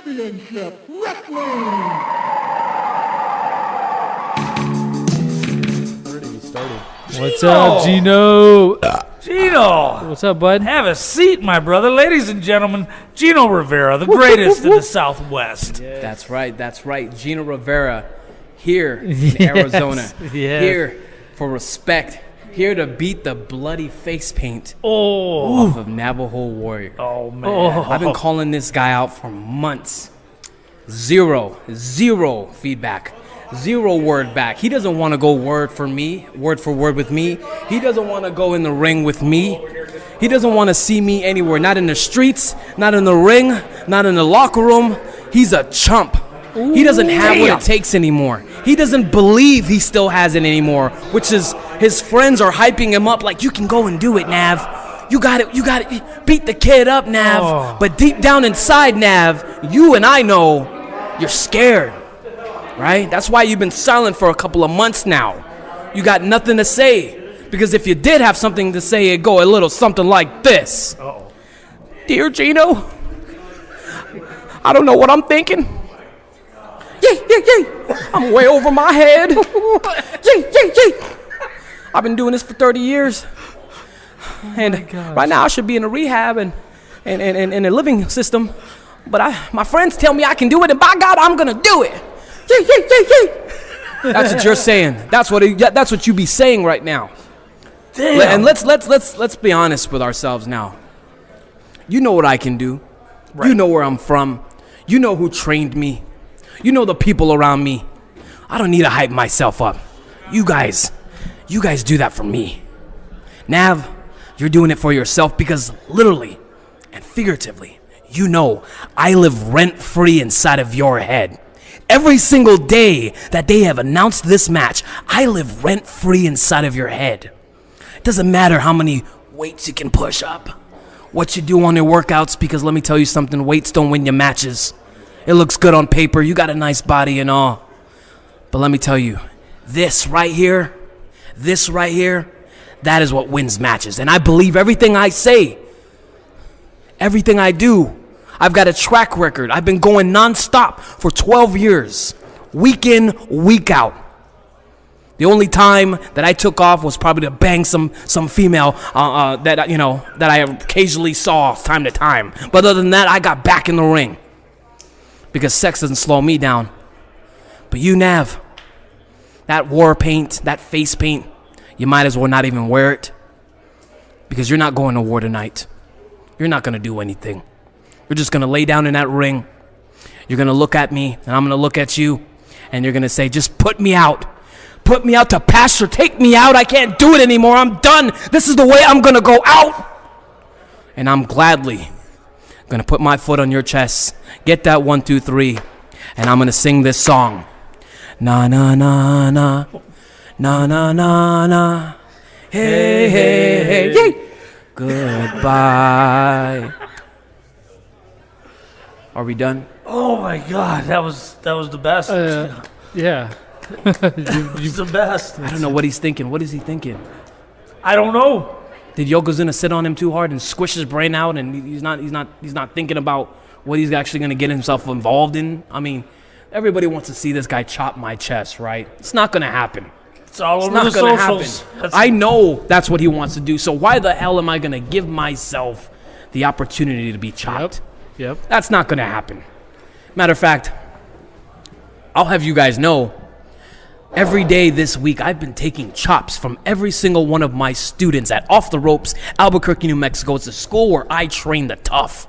Championship Wrestling. What's up, Gino? Gino! What's up, bud? Have a seat, my brother. Ladies and gentlemen, Gino Rivera, the greatest in the Southwest. That's right. Gino Rivera here in Arizona. Yes. Here for respect. Here to beat the bloody face paint Oh, off of Navajo Warrior. oh man. I've been calling this guy out for months. Zero feedback. Zero word back. He doesn't want to go word for word with me. He doesn't want to go in the ring with me. He doesn't want to see me anywhere. Not in the streets, not in the ring, not in the locker room. He's a chump. He doesn't have what it takes anymore. He doesn't believe he still has it anymore, which is his friends are hyping him up like, you can go and do it, Nav. You got it. Beat the kid up, Nav. Oh. But deep down inside, Nav, you and I know you're scared, right? That's why you've been silent for a couple of months now. You got nothing to say. Because if you did have something to say, it'd go a little something like this. Uh-oh. Dear Gino, I don't know what I'm thinking. I'm way over my head. I've been doing this for 30 years. And right now I should be in a rehab and a living system. But my friends tell me I can do it, and by God, I'm going to do it. That's what you're saying. That's what you be saying right now. Damn. And let's be honest with ourselves now. You know what I can do. Right. You know where I'm from. You know who trained me. You know the people around me. I don't need to hype myself up. You guys do that for me. Nav, you're doing it for yourself because literally and figuratively, you know I live rent-free inside of your head. Every single day that they have announced this match, I live rent-free inside of your head. It doesn't matter how many weights you can push up, what you do on your workouts, because let me tell you something, weights don't win your matches. It looks good on paper, you got a nice body and all. But let me tell you, this right here, that is what wins matches. And I believe everything I say, everything I do. I've got a track record. I've been going nonstop for 12 years, week in, week out. The only time that I took off was probably to bang some female that I occasionally saw time to time. But other than that, I got back in the ring because sex doesn't slow me down. But you, Nav, that war paint, that face paint, you might as well not even wear it because you're not going to war tonight. You're not going to do anything. You're just going to lay down in that ring. You're going to look at me, and I'm going to look at you, and you're going to say, just put me out. Put me out to pasture. Take me out. I can't do it anymore. I'm done. This is the way I'm going to go out. And I'm gladly going to put my foot on your chest, get that 1, 2, 3, and I'm going to sing this song. Na, na, na, na. Na, na, na, na. Hey, hey, hey. Yay. Goodbye. Are we done? Oh my God, that was the best. Yeah. It's the best. I don't know what he's thinking. What is he thinking? I don't know. Did Yokozuna sit on him too hard and squish his brain out, and he's not thinking about what he's actually going to get himself involved in? I mean, everybody wants to see this guy chop my chest, right? It's not going to happen. It's all It's over not the going to socials. happen. I know that's what he wants to do, so why the hell am I going to give myself the opportunity to be chopped? Yep. That's not going to happen. Matter of fact, I'll have you guys know, every day this week, I've been taking chops from every single one of my students at Off the Ropes, Albuquerque, New Mexico. It's a school where I train the tough,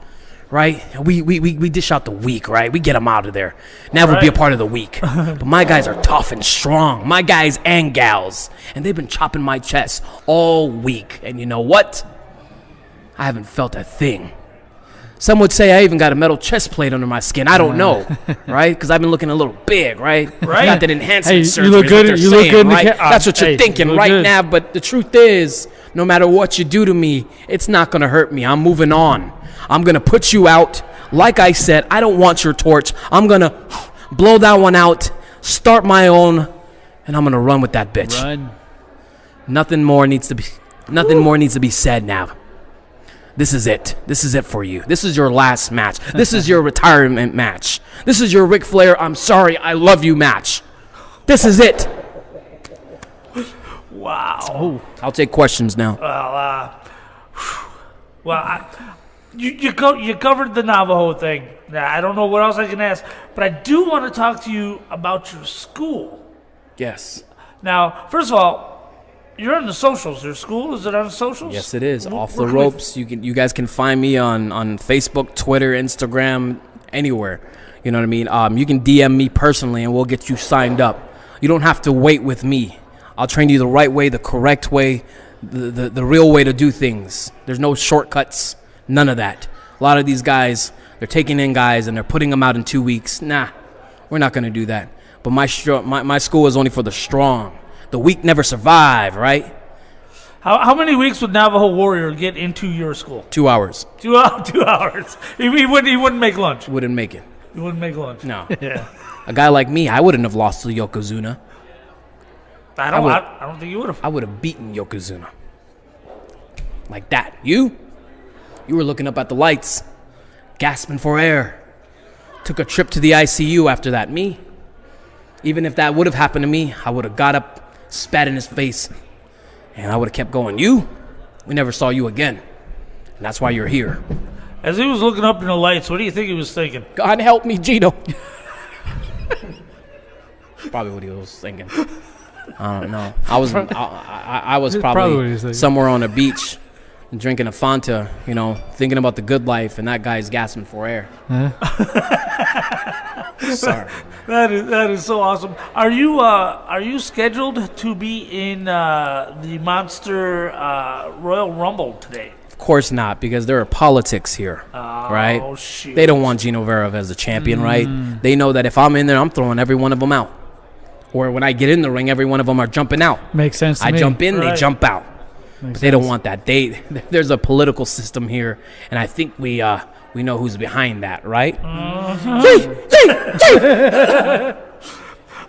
right? We dish out the weak, right? We get them out of there. Nav will be a part of the weak. But my guys are tough and strong. My guys and gals. And they've been chopping my chest all week. And you know what? I haven't felt a thing. Some would say I even got a metal chest plate under my skin. I don't know, right? Because I've been looking a little big, right? Right. Got that enhancement Hey, surgery. you look good. You look good in the right? That's what you're hey, thinking you look right good. now. But the truth is, no matter what you do to me, it's not going to hurt me. I'm moving on. I'm going to put you out. Like I said, I don't want your torch. I'm going to blow that one out, start my own, and I'm going to run with that bitch. Run. Nothing more needs to be said now. This is it. This is it for you. This is your last match. This is your retirement match. This is your Ric Flair, I'm sorry, I love you match. This is it. Wow. I'll take questions now. You covered the Navajo thing. Now, I don't know what else I can ask, but I do want to talk to you about your school. Yes. Now, first of all, you're on the socials. Your school, is it on the socials? Yes, it is. Off the ropes. You guys can find me on Facebook, Twitter, Instagram, anywhere. You know what I mean? You can DM me personally, and we'll get you signed up. You don't have to wait with me. I'll train you the right way, the correct way, the real way to do things. There's no shortcuts, none of that. A lot of these guys, they're taking in guys and they're putting them out in 2 weeks. Nah, we're not going to do that. But my school is only for the strong. The weak never survive, right? How many weeks would Navajo Warrior get into your school? 2 hours. 2 hours. He wouldn't make lunch. Wouldn't make it. He wouldn't make lunch. No. Yeah. A guy like me, I wouldn't have lost to Yokozuna. I don't think you would have. I would have beaten Yokozuna. Like that. You were looking up at the lights, gasping for air. Took a trip to the ICU after that. Me, even if that would have happened to me, I would have got up, spat in his face, and I would have kept going. We never saw you again. And that's why you're here. As he was looking up in the lights, what do you think he was thinking? God help me, Gino. Probably what he was thinking. I don't know. I was probably what he was probably thinking. somewhere on a beach drinking a Fanta, thinking about the good life, and that guy's gasping for air. Sorry. That is so awesome. Are you scheduled to be in the Monster Royal Rumble today? Of course not, because there are politics here, right? Oh, shoot. They don't want Gino Vera as a champion, right? They know that if I'm in there, I'm throwing every one of them out. Or when I get in the ring, every one of them are jumping out. Makes sense to I me. jump in, Right. they jump out. But they don't want that. There's a political system here, and I think we know who's behind that, right?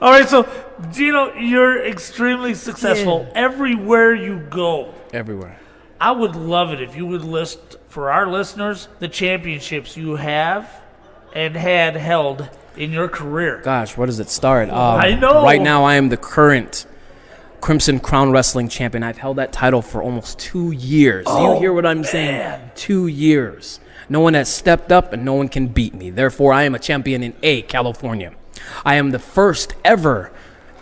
All right, so Gino, you're extremely successful everywhere you go. Everywhere. I would love it if you would list for our listeners the championships you have and had held in your career. Gosh, where does it start? I know. Right now, I am the current Crimson Crown Wrestling Champion. I've held that title for almost 2 years. Do you hear what I'm saying? 2 years. No one has stepped up, and no one can beat me. Therefore, I am a champion in California. I am the first ever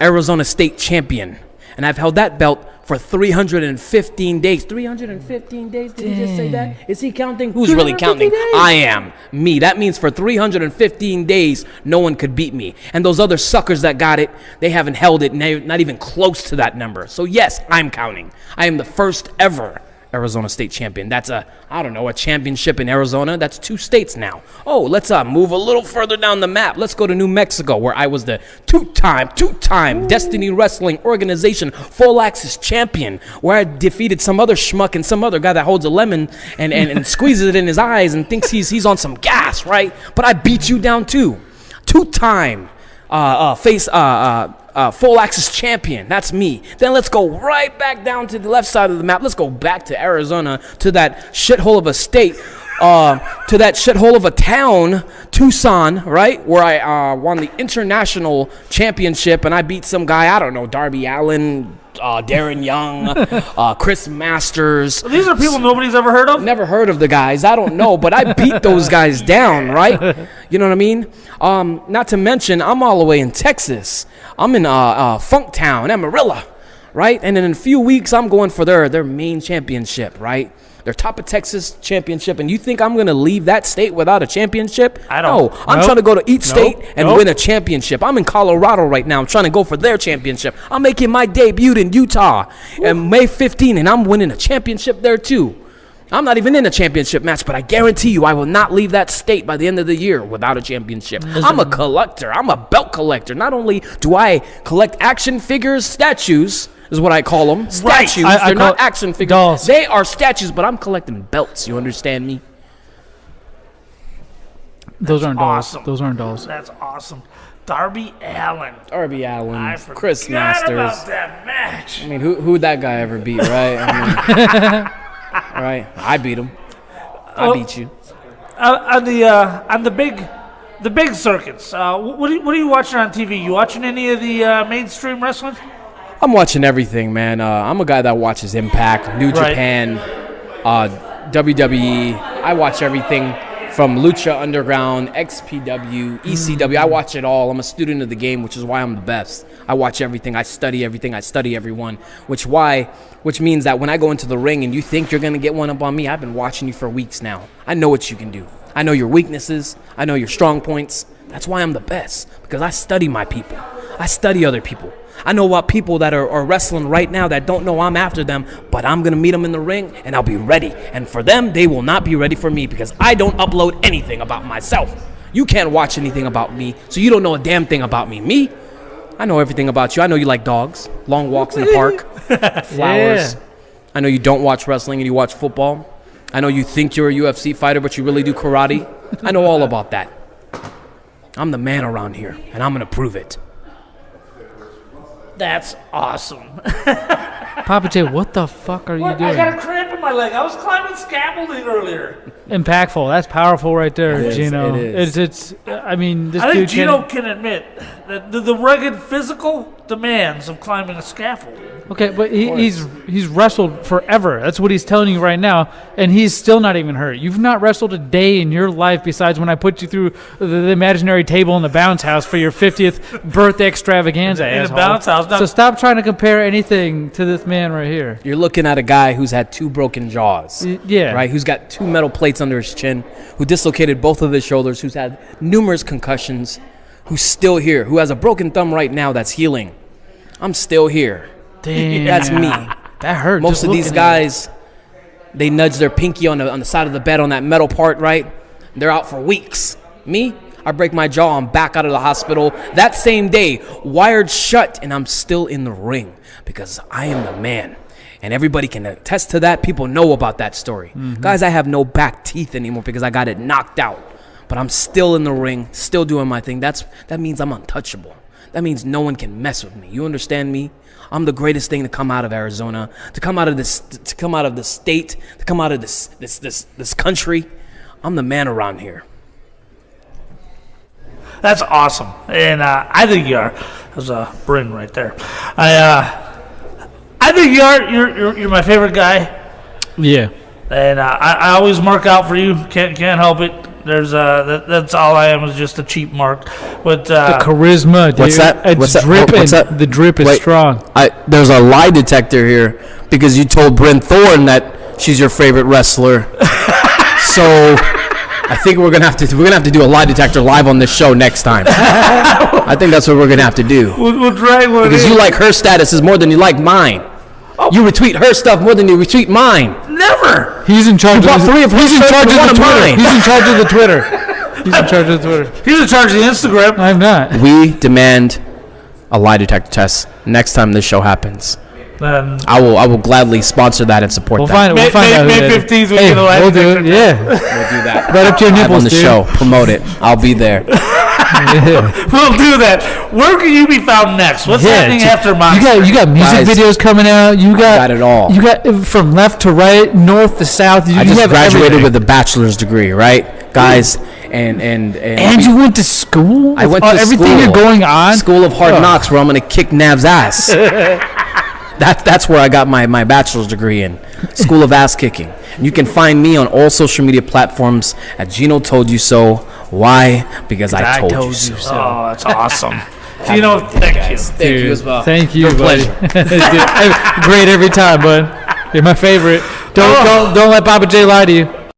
Arizona State champion, and I've held that belt for 315 days. 315 days? Did he just say that? Is he counting? Who's really counting? I am. Me. That means for 315 days, no one could beat me. And those other suckers that got it, they haven't held it, not even close to that number. So yes, I'm counting. I am the first ever Arizona State champion. That's a championship in Arizona. That's 2 states now. Oh, let's move a little further down the map. Let's go to New Mexico, where I was the two-time Destiny Wrestling Organization Full Axis champion, where I defeated some other schmuck and some other guy that holds a lemon and squeezes it in his eyes and thinks he's on some gas, right? But I beat you down too. Two-time Full Axis champion. That's me. Then let's go right back down to the left side of the map. Let's go back to Arizona, to that shithole of a state, to that shithole of a town, Tucson, right? Where I won the international championship, and I beat some guy, I don't know, Darby Allin, Darren Young, Chris Masters. These are people nobody's ever heard of? Never heard of the guys. I don't know, but I beat those guys down, right? You know what I mean? Not to mention, I'm all the way in Texas. I'm in Funktown, Amarillo, right? And in a few weeks, I'm going for their main championship, right? Their Top of Texas championship. And you think I'm going to leave that state without a championship? I don't. No, I'm trying to go to each state and win a championship. I'm in Colorado right now. I'm trying to go for their championship. I'm making my debut in Utah on May 15, and I'm winning a championship there too. I'm not even in a championship match, but I guarantee you I will not leave that state by the end of the year without a championship. I'm a collector. I'm a belt collector. Not only do I collect action figures, statues is what I call them. Statues. They're not action figures. Dolls. They are statues, but I'm collecting belts. You understand me? Those aren't dolls. Awesome. Those aren't dolls. That's awesome. Darby Allin. Darby Allin, I Chris forgot Masters. about that match. I mean, who'd that guy ever beat, right? I mean, right? I beat him. I beat you. On the big circuits. What are you watching on TV? You watching any of the mainstream wrestling? I'm watching everything, man. I'm a guy that watches Impact, New Japan, WWE. I watch everything from Lucha Underground, XPW, ECW. I watch it all. I'm a student of the game, which is why I'm the best. I watch everything. I study everything. I study everyone, which means that when I go into the ring and you think you're going to get one up on me, I've been watching you for weeks now. I know what you can do. I know your weaknesses. I know your strong points. That's why I'm the best, because I study my people. I study other people. I know about people that are wrestling right now that don't know I'm after them, but I'm going to meet them in the ring, and I'll be ready. And for them, they will not be ready for me, because I don't upload anything about myself. You can't watch anything about me, so you don't know a damn thing about me. Me, I know everything about you. I know you like dogs, long walks in the park, flowers. Yeah. I know you don't watch wrestling and you watch football. I know you think you're a UFC fighter, but you really do karate. I know all about that. I'm the man around here, and I'm going to prove it. That's awesome. Papa J, what the fuck are you doing? I got a cramp in my leg. I was climbing scaffolding earlier. Impactful. That's powerful right there, Gino. It is. It's. I mean, this I think dude Gino can admit that the rugged physical demands of climbing a scaffold. Okay, but he's wrestled forever. That's what he's telling you right now, and he's still not even hurt. You've not wrestled a day in your life besides when I put you through the imaginary table in the bounce house for your 50th birthday extravaganza. In asshole. the bounce house. So stop trying to compare anything to this man right here. You're looking at a guy who's had 2 broken jaws. Yeah. Right? Who's got 2 metal plates under his chin, who dislocated both of his shoulders, who's had numerous concussions, who's still here, who has a broken thumb right now that's healing. I'm still here. Damn. That's me. That hurt. Most of these guys, they nudge their pinky on the side of the bed on that metal part, right? They're out for weeks. Me, I break my jaw, I'm back out of the hospital that same day, wired shut, and I'm still in the ring because I am the man. And everybody can attest to that. People know about that story. Mm-hmm. Guys, I have no back teeth anymore because I got it knocked out. But I'm still in the ring, still doing my thing. That means I'm untouchable. That means no one can mess with me. You understand me? I'm the greatest thing to come out of Arizona, to come out of this state, to come out of this country. I'm the man around here. That's awesome, and I think you are. There's a Bryn right there. I think you are. You're my favorite guy. Yeah. And I always mark out for you. Can't help it. There's that's all I am, is just a cheap mark. But the charisma, dude. What's that? It's dripping. What's that? The drip is strong. There's a lie detector here because you told Bryn Thorne that she's your favorite wrestler. So I think we're gonna have to do a lie detector live on this show next time. I think that's what we're gonna have to do. We'll drag one because in. you like her statuses more than you like mine. Oh. You retweet her stuff more than you retweet mine. Never. He's in charge of three of He's in charge of the Twitter. Mine. He's in charge of the Twitter. He's in charge of the Twitter. He's in charge of the Instagram. I'm not. We demand a lie detector test next time this show happens. I will gladly sponsor that and support that. We'll find out. May 15th, we'll do it. Yeah. We'll do that. Right up to your nipples, on the show. Promote it. I'll be there. We'll do that. Where can you be found next? What's happening after Monster? You got music videos coming out. You got it all. You got from left to right, north to south. I just graduated with a bachelor's degree, right, guys? And you went to school. I went to everything school. You're going on. School of Hard Knocks, where I'm gonna kick Nav's ass. That's where I got my bachelor's degree in. School of Ass Kicking. You can find me on all social media platforms at Gino Toldyouso. Why? Because I told you so. Oh, that's awesome. Gino, thank you. Thank you as well. Thank you, buddy. Pleasure. Great every time, bud. You're my favorite. Don't let Papa J lie to you.